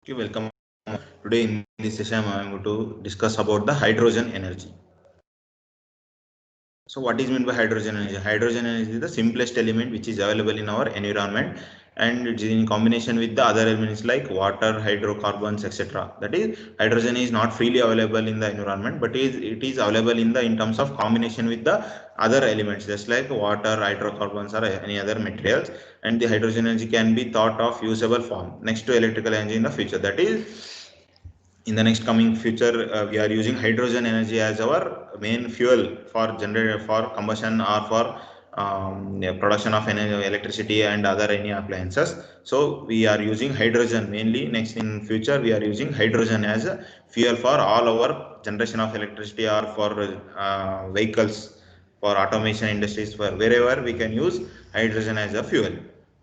Okay, welcome. Today in this session, I am going to discuss about the hydrogen energy. So, what is meant by hydrogen energy? Hydrogen energy is the simplest element which is available in our environment, and it is in combination with the other elements like water, hydrocarbons, etc. That is, hydrogen is not freely available in the environment, but it is available in terms of combination with the other elements, just like water, hydrocarbons, or any other materials. And the hydrogen energy can be thought of usable form next to electrical energy in the future. That is, in the next coming future, we are using hydrogen energy as our main fuel for generator, for combustion, or for yeah, production of energy, electricity and other any appliances. So we are using hydrogen mainly. Next in future, we are using hydrogen as a fuel for all our generation of electricity, or for vehicles, for automation industries, for wherever we can use hydrogen as a fuel.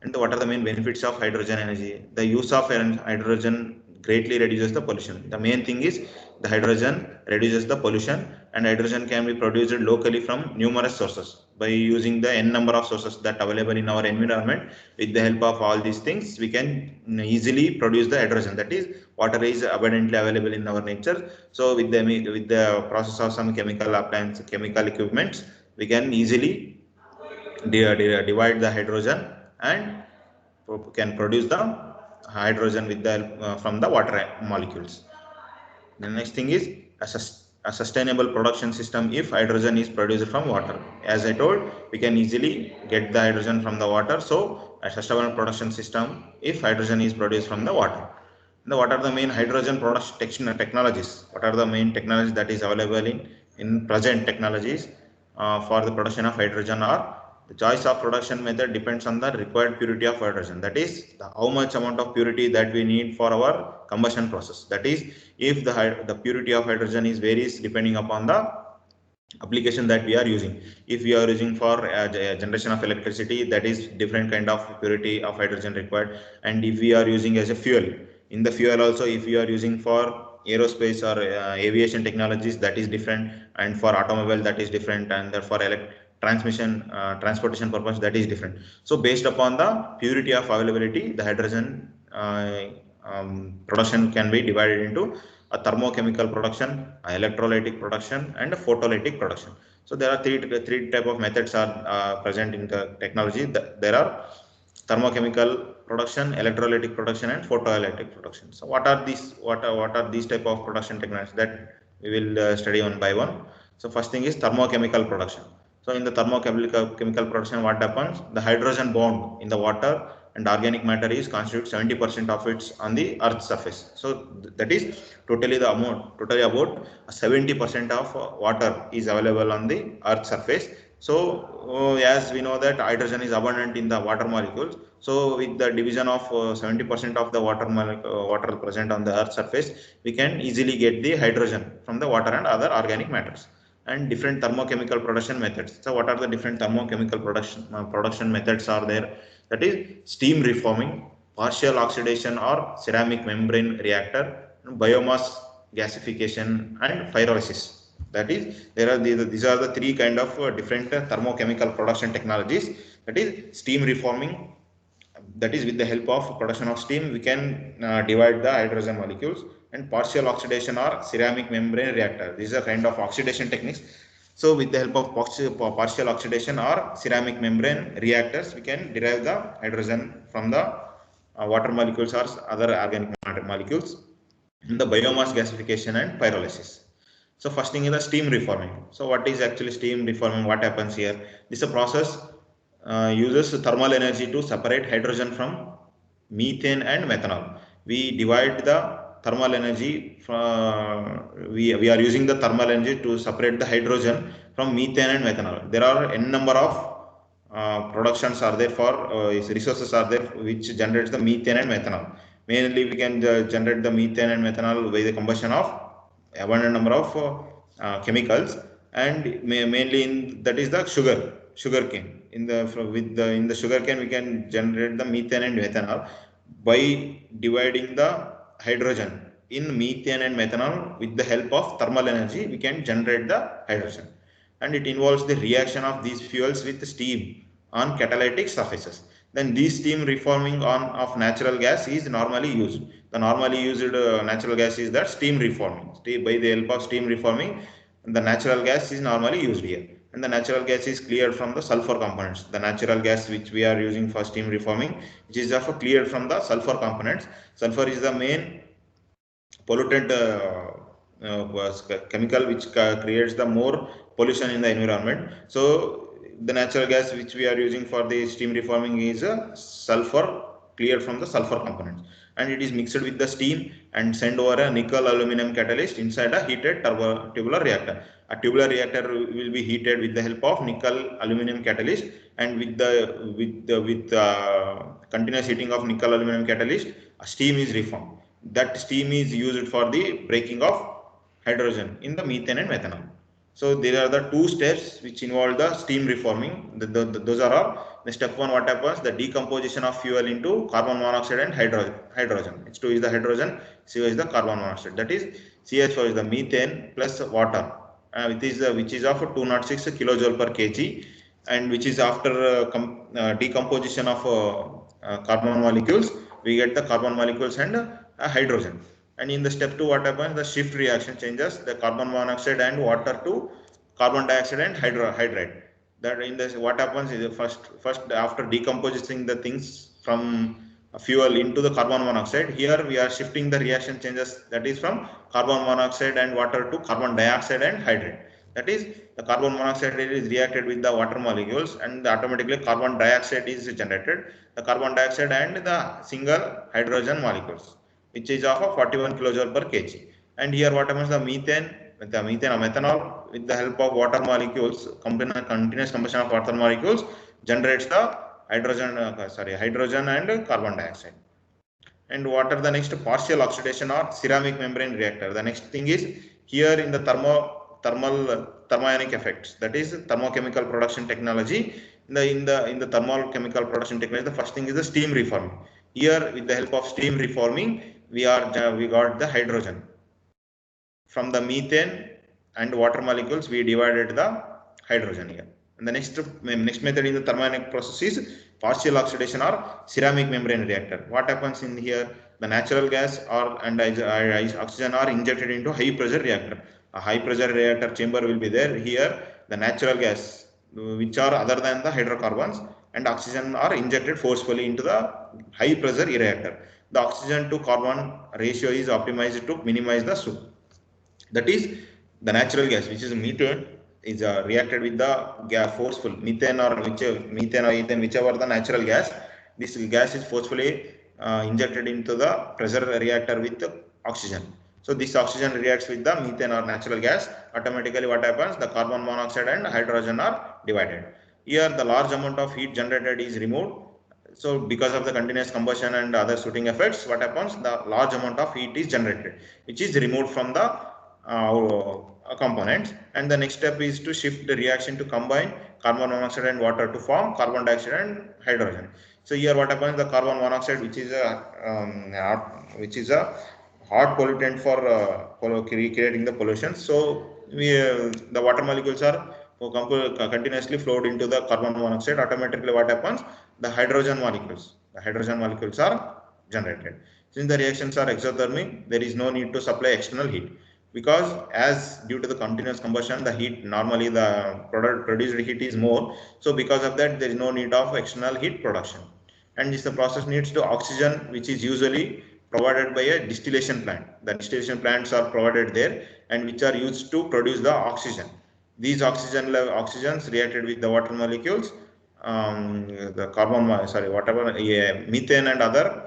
And what are the main benefits of hydrogen energy? The use of hydrogen greatly reduces the pollution. The main thing is the hydrogen reduces the pollution, and hydrogen can be produced locally from numerous sources by using the n number of sources that available in our environment. With the help of all these things, we can easily produce the hydrogen. That is, water is abundantly available in our nature. So with the process of some chemical appliance, chemical equipments, we can easily divide the hydrogen and can produce the hydrogen with the from the water molecules. The next thing is a sustainable production system. If hydrogen is produced from water, as I told, we can easily get the hydrogen from the water. So a sustainable production system if hydrogen is produced from the water. Now, what are the main hydrogen production technologies? What are the main technologies that is available in present technologies for the production of hydrogen? Or the choice of production method depends on the required purity of hydrogen. That is, how much amount of purity that we need for our combustion process. That is, if the purity of hydrogen is varies depending upon the application that we are using. If we are using for generation of electricity, that is different kind of purity of hydrogen required. And if we are using as a fuel, in the fuel also, if we are using for aerospace or aviation technologies, that is different. And for automobile, that is different. And for transmission transportation purpose, that is different. So based upon the purity of availability, the hydrogen production can be divided into a thermochemical production, a electrolytic production, and a photolytic production. So there are three type of methods are present in the technology. There are thermochemical production, electrolytic production, and photoelectric production. So what are these type of production technologies that we will study one by one. So first thing is thermochemical production. So in the thermochemical production, what happens? The hydrogen bond in the water and organic matter is constitute 70% of its on the earth surface. So that is totally about 70% of water is available on the earth surface. So as we know that hydrogen is abundant in the water molecules. So with the division of 70% of the water present on the earth surface, we can easily get the hydrogen from the water and other organic matters. And different thermochemical production methods. So what are the different thermochemical production methods are there? That is steam reforming, partial oxidation or ceramic membrane reactor, biomass gasification, and pyrolysis. That is, these are the three kind of different thermochemical production technologies. That is steam reforming. That is, with the help of production of steam, we can divide the hydrogen molecules. And partial oxidation or ceramic membrane reactor. These are kind of oxidation techniques. So with the help of partial oxidation or ceramic membrane reactors, we can derive the hydrogen from the water molecules or other organic matter molecules, in the biomass gasification and pyrolysis. So first thing is the steam reforming. So what is actually steam reforming? What happens here? This is a process uses thermal energy to separate hydrogen from methane and methanol. We divide the thermal energy from, we are using the thermal energy to separate the hydrogen from methane and methanol. There are n number of productions are there for resources are there which generates the methane and methanol. Mainly we can generate the methane and methanol by the combustion of abundant number of chemicals, and mainly in that is the sugarcane. In the in the sugarcane, we can generate the methane and methanol by dividing the hydrogen in methane and methanol. With the help of thermal energy, we can generate the hydrogen, and it involves the reaction of these fuels with steam on catalytic surfaces. then this steam reforming of natural gas is normally used. The normally used natural gas is that steam reforming. By the help of steam reforming, the natural gas is normally used here. And the natural gas is cleared from the sulfur components. The natural gas which we are using for steam reforming, which is therefore cleared from the sulfur components. Sulfur is the main pollutant chemical which creates the more pollution in the environment. So the natural gas which we are using for the steam reforming is sulfur cleared from the sulfur components, and it is mixed with the steam and sent over a nickel aluminum catalyst inside a heated tubular reactor. A tubular reactor will be heated with the help of nickel aluminum catalyst, and with continuous heating of nickel aluminum catalyst, a steam is reformed. That steam is used for the breaking of hydrogen in the methane and methanol. So there are the two steps which involve the steam reforming. Those are all. The step one, what happens? The decomposition of fuel into carbon monoxide and hydrogen. H2 is the hydrogen, CO is the carbon monoxide. That is CH4 is the methane plus water, which is of 206 kilojoule per kg, and which is after decomposition of carbon molecules, we get the carbon molecules and hydrogen. And in the step 2, what happens? The shift reaction changes the carbon monoxide and water to carbon dioxide and hydride. That in this, what happens is first after decomposing the things from fuel into the carbon monoxide, here we are shifting the reaction changes, that is from carbon monoxide and water to carbon dioxide and hydride. That is, the carbon monoxide is reacted with the water molecules, and automatically carbon dioxide is generated. The carbon dioxide and the single hydrogen molecules, which is of 41 kilojoule per kg. And here what happens? The methane or methanol, with the help of water molecules, continuous combustion of water molecules, generates the hydrogen and carbon dioxide. And what are the next? Partial oxidation or ceramic membrane reactor. The next thing is here in the thermionic effects, that is thermochemical production technology. In the thermochemical production technology, the first thing is the steam reforming. Here, with the help of steam reforming, we got the hydrogen from the methane and water molecules. We divided the hydrogen here. And the next method in the thermionic process is partial oxidation or ceramic membrane reactor. What happens in here? The natural gas and oxygen are injected into high pressure reactor. A high pressure reactor chamber will be there. Here, the natural gas, which are other than the hydrocarbons, and oxygen are injected forcefully into the high pressure reactor. The oxygen to carbon ratio is optimized to minimize the soot. That is, the natural gas, which is methane, is reacted with the gas forceful methane or ethane, whichever the natural gas. This gas is forcefully injected into the pressure reactor with oxygen. So this oxygen reacts with the methane or natural gas. Automatically, what happens? The carbon monoxide and hydrogen are divided. Here, the large amount of heat generated is removed. So because of the continuous combustion and other sooting effects, what happens? The large amount of heat is generated, which is removed from the components. And the next step is to shift the reaction to combine carbon monoxide and water to form carbon dioxide and hydrogen. So here what happens? The carbon monoxide, which is a hot pollutant for creating the pollution. So the water molecules are continuously flowed into the carbon monoxide. Automatically what happens? The hydrogen molecules are generated. Since the reactions are exothermic, there is no need to supply external heat, because as due to the continuous combustion, the heat normally the produced heat is more. So because of that, there is no need of external heat production. And this the process needs to oxygen, which is usually provided by a distillation plant. The distillation plants are provided there, and which are used to produce the oxygen. These oxygens reacted with the water molecules, the methane and other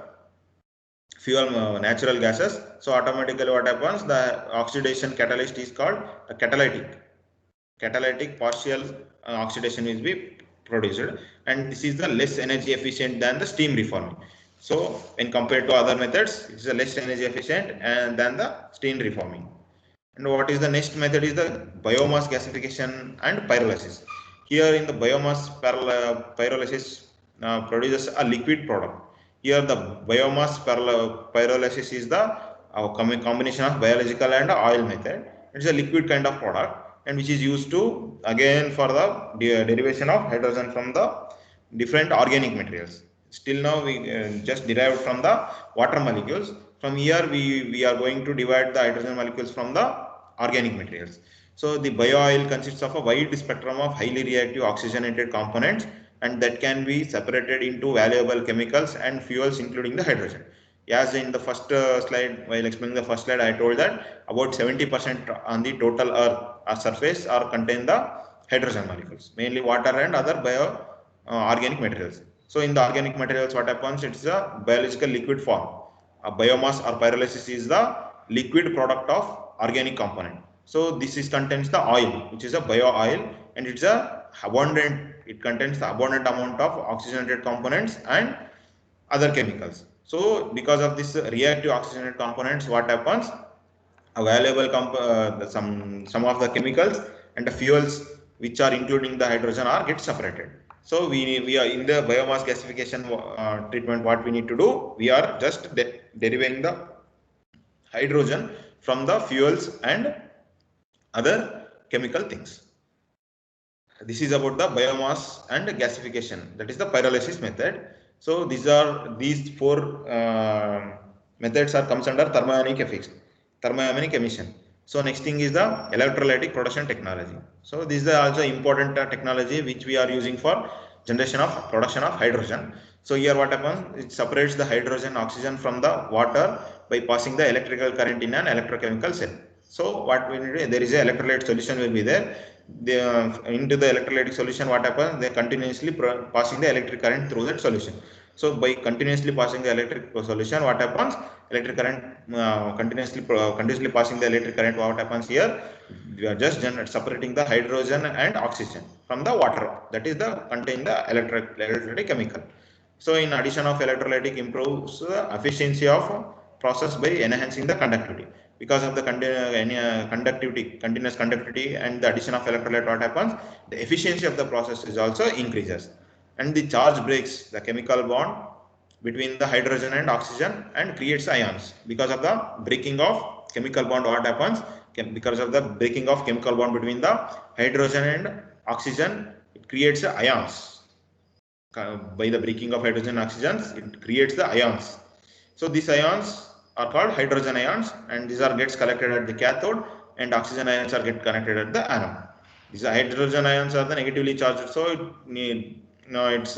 fuel natural gases. So automatically what happens? The oxidation catalyst is called a catalytic partial oxidation is be produced, and this is the less energy efficient than the steam reforming. So when compared to other methods, it is a less energy efficient than the steam reforming. And what is the next method is the biomass gasification and pyrolysis. Here in the biomass pyrolysis produces a liquid product. Here the biomass pyrolysis is the combination of biological and oil method. It's a liquid kind of product, and which is used to again for the derivation of hydrogen from the different organic materials. Still now we just derived from the water molecules. From here we are going to divide the hydrogen molecules from the organic materials. So the bio oil consists of a wide spectrum of highly reactive oxygenated components, and that can be separated into valuable chemicals and fuels, including the hydrogen. As in the first slide, while explaining the first slide, I told that about 70% on the total Earth surface are contain the hydrogen molecules, mainly water and other bio organic materials. So in the organic materials, what happens? It's a biological liquid form. A biomass or pyrolysis is the liquid product of organic component. So this is contains the oil, which is a bio oil, and it's a abundant. It contains the abundant amount of oxygenated components and other chemicals. So because of this reactive oxygenated components, what happens? Available some of the chemicals and the fuels which are including the hydrogen are get separated. So we are in the biomass gasification treatment. What we need to do? We are just deriving the hydrogen from the fuels and other chemical things. This is about the biomass and gasification. That is the pyrolysis method. So these four methods comes under thermodynamic emission. So next thing is the electrolytic production technology. So this is also important technology which we are using for production of hydrogen. So here what happens? It separates the hydrogen oxygen from the water by passing the electrical current in an electrochemical cell. So what we need, there is a electrolyte solution will be there. Into the electrolytic solution, what happens? They continuously passing the electric current through that solution. So by continuously passing the electric solution, what happens? Electric current continuously passing the electric current. What happens here? We are just separating the hydrogen and oxygen from the water. That is the contain the electrolytic chemical. So in addition of electrolytic improves the efficiency of process by enhancing the conductivity. Because of the continuous conductivity and the addition of electrolyte, what happens? The efficiency of the process is also increases, and the charge breaks the chemical bond between the hydrogen and oxygen and creates ions. Because of the breaking of chemical bond, what happens? Because of the breaking of chemical bond between the hydrogen and oxygen, it creates ions. By the breaking of hydrogen and oxygens, it creates the ions. So these ions are called hydrogen ions, and these are gets collected at the cathode, and oxygen ions are get connected at the anode. These hydrogen ions are the negatively charged, so it's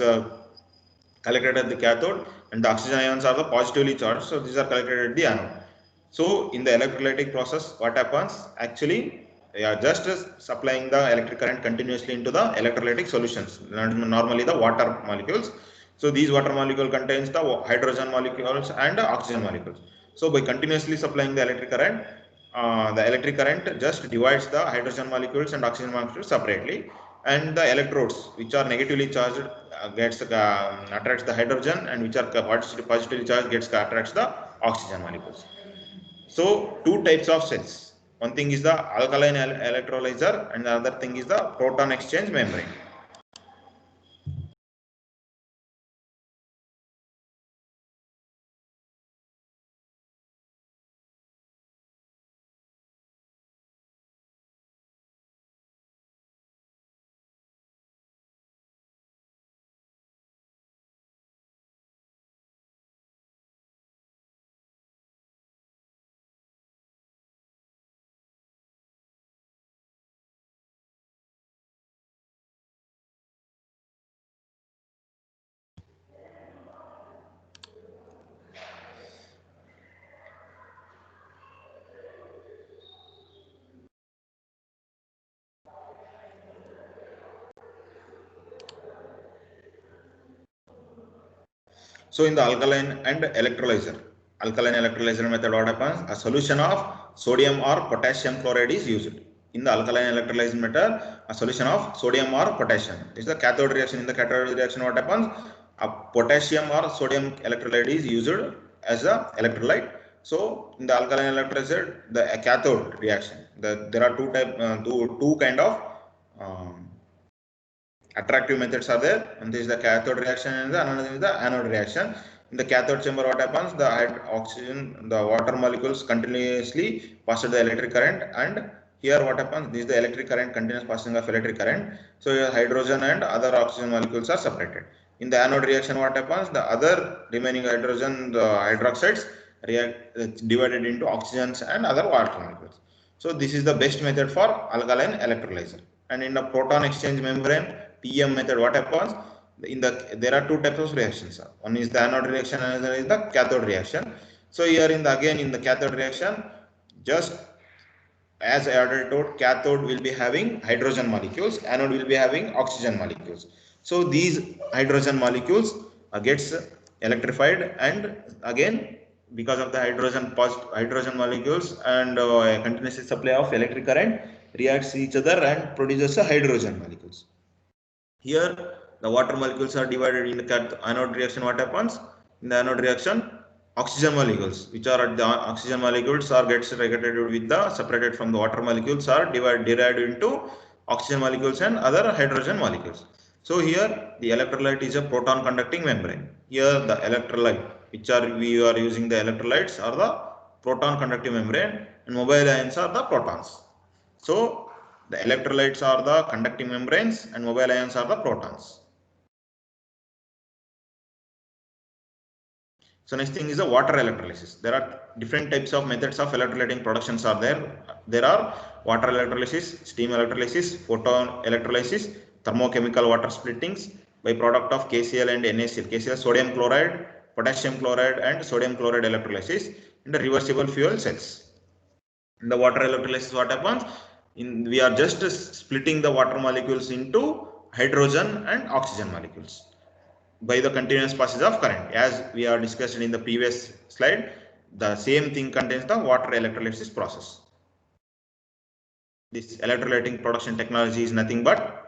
collected at the cathode, and the oxygen ions are the positively charged, so these are collected at the anode. So in the electrolytic process, what happens? Actually, they are just supplying the electric current continuously into the electrolytic solutions, normally the water molecules. So these water molecule contains the hydrogen molecules and oxygen molecules. So by continuously supplying the electric current just divides the hydrogen molecules and oxygen molecules separately, and the electrodes which are negatively charged attracts the hydrogen, and which are positively charged attracts the oxygen molecules. So two types of cells. One thing is the alkaline electrolyzer, and the other thing is the proton exchange membrane. So in the alkaline electrolyzer method, what happens? A solution of sodium or potassium chloride is used. In the alkaline electrolyzer method, a solution of sodium or potassium is the cathode reaction. In the cathode reaction, what happens? A potassium or sodium electrolyte is used as a electrolyte. So in the alkaline electrolyzer, the cathode reaction, there are two kind of attractive methods are there, and this is the cathode reaction and the another is the anode reaction. In the cathode chamber, what happens? The oxygen, the water molecules continuously pass the electric current, and here what happens? This is the electric current, continuous passing of electric current. So hydrogen and other oxygen molecules are separated. In the anode reaction, what happens? The other remaining hydrogen, the hydroxides, react divided into oxygens and other water molecules. So this is the best method for alkaline electrolyzer. And in the proton exchange membrane PM method, what happens? There are two types of reactions. One is the anode reaction, another is the cathode reaction. So here again in the cathode reaction, just as I already told, cathode will be having hydrogen molecules, anode will be having oxygen molecules. So these hydrogen molecules gets electrified, and again because of the hydrogen molecules and continuous supply of electric current reacts each other and produces a hydrogen molecules. Here the water molecules are divided in the anode reaction. What happens in the anode reaction? Oxygen molecules, which are at the oxygen molecules, are gets segregated with the separated from the water molecules, are derived into oxygen molecules and other hydrogen molecules. So here the electrolyte is a proton conducting membrane. Here the electrolyte, we are using the electrolytes, are the proton conducting membrane, and mobile ions are the protons. So the electrolytes are the conducting membranes and mobile ions are the protons. So next thing is the water electrolysis. There are different types of methods of electrolyting productions are there. There are water electrolysis, steam electrolysis, photon electrolysis, thermochemical water splittings by product of KCl and NaCl. KCl, sodium chloride, potassium chloride and sodium chloride electrolysis in the reversible fuel cells. In the water electrolysis, what happens? We are just splitting the water molecules into hydrogen and oxygen molecules by the continuous passage of current. As we are discussed in the previous slide, the same thing contains the water electrolysis process. This electrolyting production technology is nothing but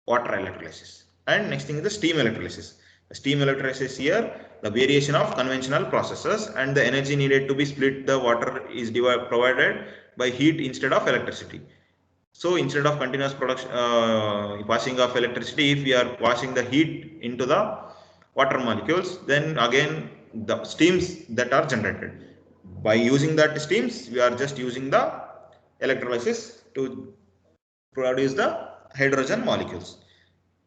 water electrolysis. And next thing is the steam electrolysis. The steam electrolysis here, the variation of conventional processes, and the energy needed to be split the water is provided by heat instead of electricity. So instead of continuous production passing of electricity, if we are passing the heat into the water molecules, then again the steams that are generated. By using that steams, we are just using the electrolysis to produce the hydrogen molecules.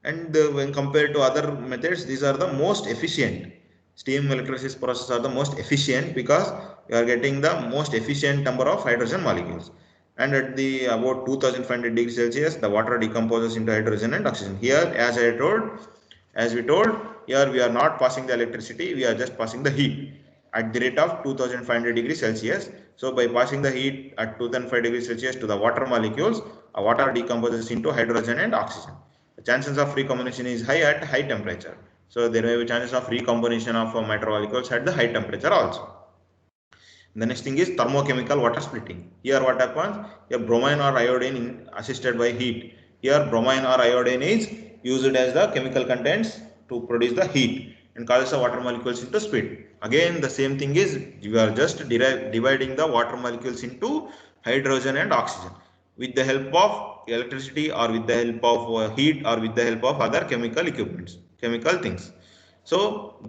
And when compared to other methods, these are the most efficient. Steam electrolysis processes are the most efficient because you are getting the most efficient number of hydrogen molecules. And at the about 2500 degrees Celsius, the water decomposes into hydrogen and oxygen. Here, as we told, here we are not passing the electricity, we are just passing the heat at the rate of 2500 degrees Celsius. So by passing the heat at 2005 degrees Celsius to the water molecules, water decomposes into hydrogen and oxygen. The chances of recombination is high at high temperature. So there may be chances of recombination of matter molecules at the high temperature also. The next thing is thermochemical water splitting. Here what happens? Here bromine or iodine assisted by heat. Here bromine or iodine is used as the chemical contents to produce the heat and causes the water molecules into split. Again the same thing is we are just dividing the water molecules into hydrogen and oxygen with the help of electricity or with the help of heat or with the help of other chemical equipments, chemical things. So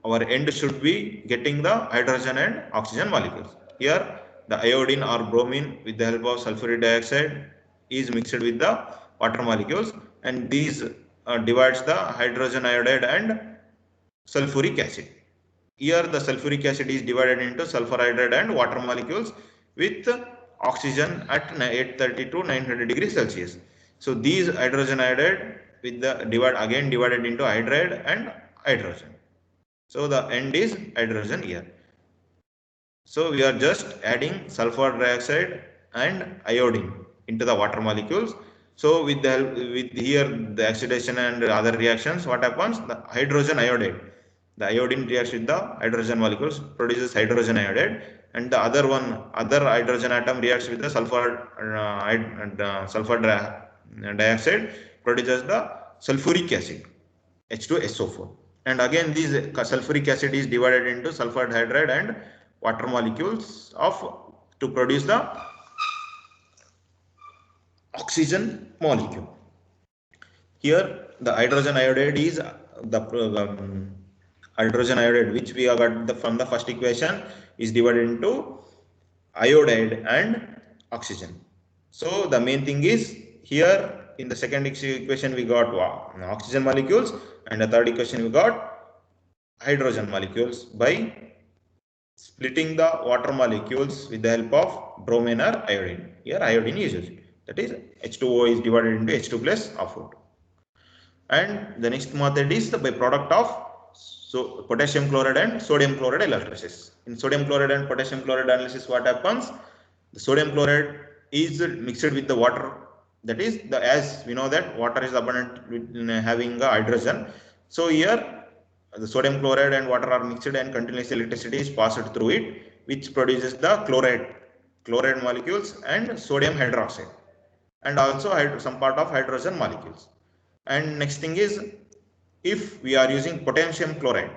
our end should be getting the hydrogen and oxygen molecules. Here the iodine or bromine with the help of sulfuric dioxide is mixed with the water molecules, and these divides the hydrogen iodide and sulfuric acid. Here the sulfuric acid is divided into sulfur hydride and water molecules with oxygen at 830 to 900 degrees Celsius. So these hydrogen iodide with the divided into hydride and hydrogen. So the end is hydrogen here. So we are just adding sulfur dioxide and iodine into the water molecules. So with here the oxidation and other reactions, what happens? The hydrogen iodide. The iodine reacts with the hydrogen molecules, produces hydrogen iodide, and the other hydrogen atom reacts with the sulfur dioxide, produces the sulfuric acid, H2SO4. And again, this sulfuric acid is divided into sulfur hydride and water molecules to produce the oxygen molecule. Here, the hydrogen iodide is the hydrogen iodide which we have got from the first equation is divided into iodide and oxygen. So the main thing is here in the second equation we got oxygen molecules, and the third equation we got hydrogen molecules by splitting the water molecules with the help of bromine or iodine. Here iodine is used. That is H2O is divided into H2 plus O2. And the next method is the byproduct of potassium chloride and sodium chloride electrolysis. In sodium chloride and potassium chloride analysis, what happens? The sodium chloride is mixed with the water. That is, as we know that water is abundant in having a hydrogen. So here the sodium chloride and water are mixed and continuous electricity is passed through it, which produces the chloride molecules and sodium hydroxide, and also some part of hydrogen molecules. And next thing is, if we are using potassium chloride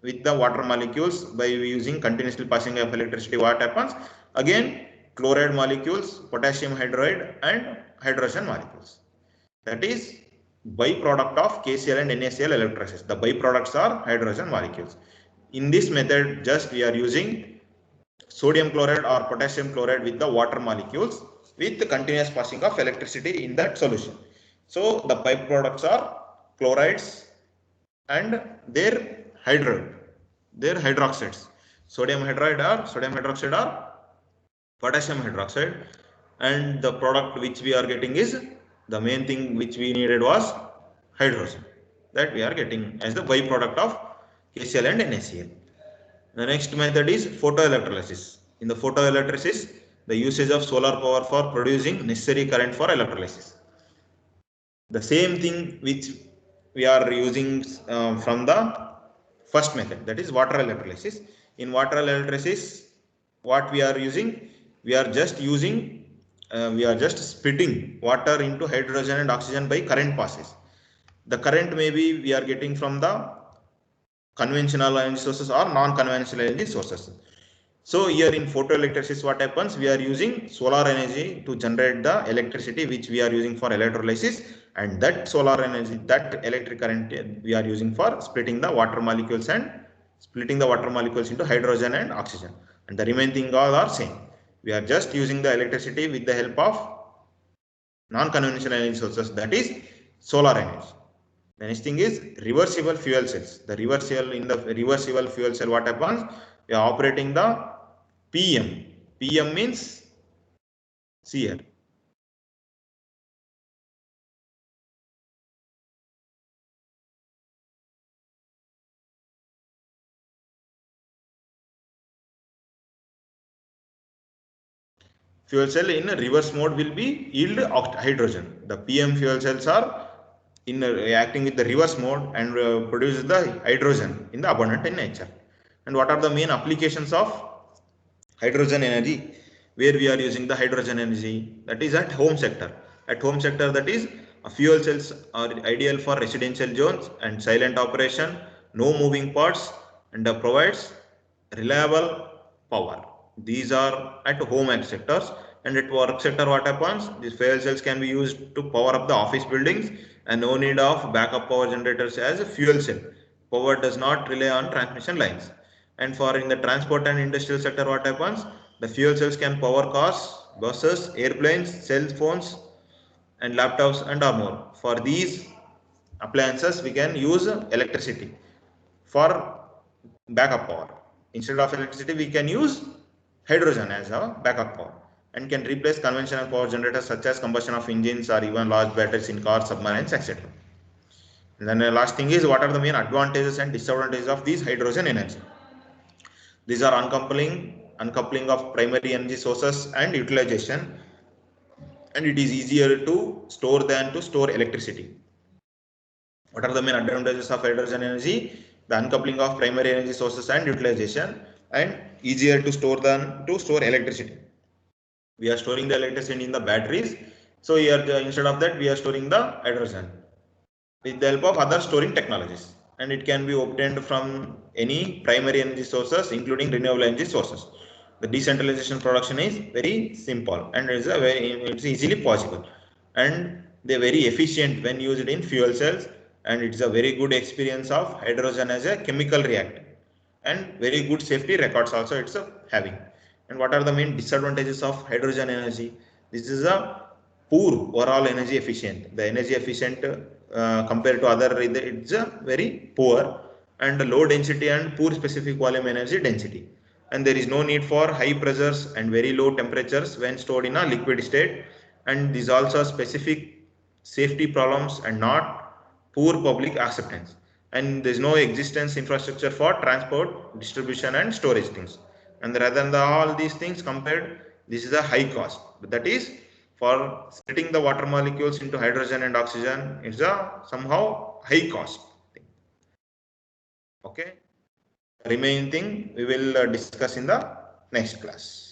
with the water molecules by using continuously passing of electricity, what happens? Again, chloride molecules, potassium hydride and hydrogen molecules. That is byproduct of KCl and NaCl electrolysis. The byproducts are hydrogen molecules. In this method, just we are using sodium chloride or potassium chloride with the water molecules with the continuous passing of electricity in that solution. So the byproducts are chlorides and their hydroxides, sodium hydroxide or potassium hydroxide, and the product which we are getting is, the main thing which we needed was hydrogen, that we are getting as the byproduct of KCl and NaCl. The next method is photoelectrolysis. In the photoelectrolysis, the usage of solar power for producing necessary current for electrolysis. The same thing which we are using from the first method, that is water electrolysis. In water electrolysis, what we are using? We are just splitting water into hydrogen and oxygen by current passes. The current maybe we are getting from the conventional energy sources or non-conventional energy sources. So here in photoelectrolysis, what happens? We are using solar energy to generate the electricity which we are using for electrolysis, and that solar energy, that electric current we are using for splitting the water molecules into hydrogen and oxygen, and the remaining thing all are same. We are just using the electricity with the help of non-conventional energy sources, that is solar energy. The next thing is reversible fuel cells. In the reversible fuel cell, what happens? We are operating the PM. PM means, see here, fuel cell in reverse mode will be yield hydrogen. The PM fuel cells are in acting with the reverse mode and produce the hydrogen in the abundant in nature. And what are the main applications of hydrogen energy where we are using the hydrogen energy? That is at home sector. At home sector, that is fuel cells are ideal for residential zones and silent operation, no moving parts, and provides reliable power. These are at home sectors. And at work sector, what happens? These fuel cells can be used to power up the office buildings, and no need of backup power generators as a fuel cell. Power does not rely on transmission lines. And for in the transport and industrial sector, what happens? The fuel cells can power cars, buses, airplanes, cell phones, and laptops and more. For these appliances, we can use electricity for backup power. Instead of electricity, we can use hydrogen as a backup power, and can replace conventional power generators such as combustion of engines or even large batteries in cars, submarines, etc. And then the last thing is, what are the main advantages and disadvantages of these hydrogen energy? These are uncoupling of primary energy sources and utilization, and it is easier to store than to store electricity. What are the main advantages of hydrogen energy? The uncoupling of primary energy sources and utilization, and easier to store than to store electricity. We are storing the electricity in the batteries, so here instead of that we are storing the hydrogen with the help of other storing technologies, and it can be obtained from any primary energy sources including renewable energy sources. The decentralization production is very simple and it's easily possible, and they're very efficient when used in fuel cells, and it's a very good experience of hydrogen as a chemical reactant, and very good safety records also it's having. And what are the main disadvantages of hydrogen energy? This is a poor overall energy efficient. The energy efficient compared to other, it's very poor and low density and poor specific volume energy density. And there is no need for high pressures and very low temperatures when stored in a liquid state. And these also specific safety problems and not poor public acceptance. And there is no existence infrastructure for transport, distribution and storage things. And rather than all these things compared, this is a high cost. That is, for splitting the water molecules into hydrogen and oxygen, it's a somehow high cost thing. Okay. Remaining thing we will discuss in the next class.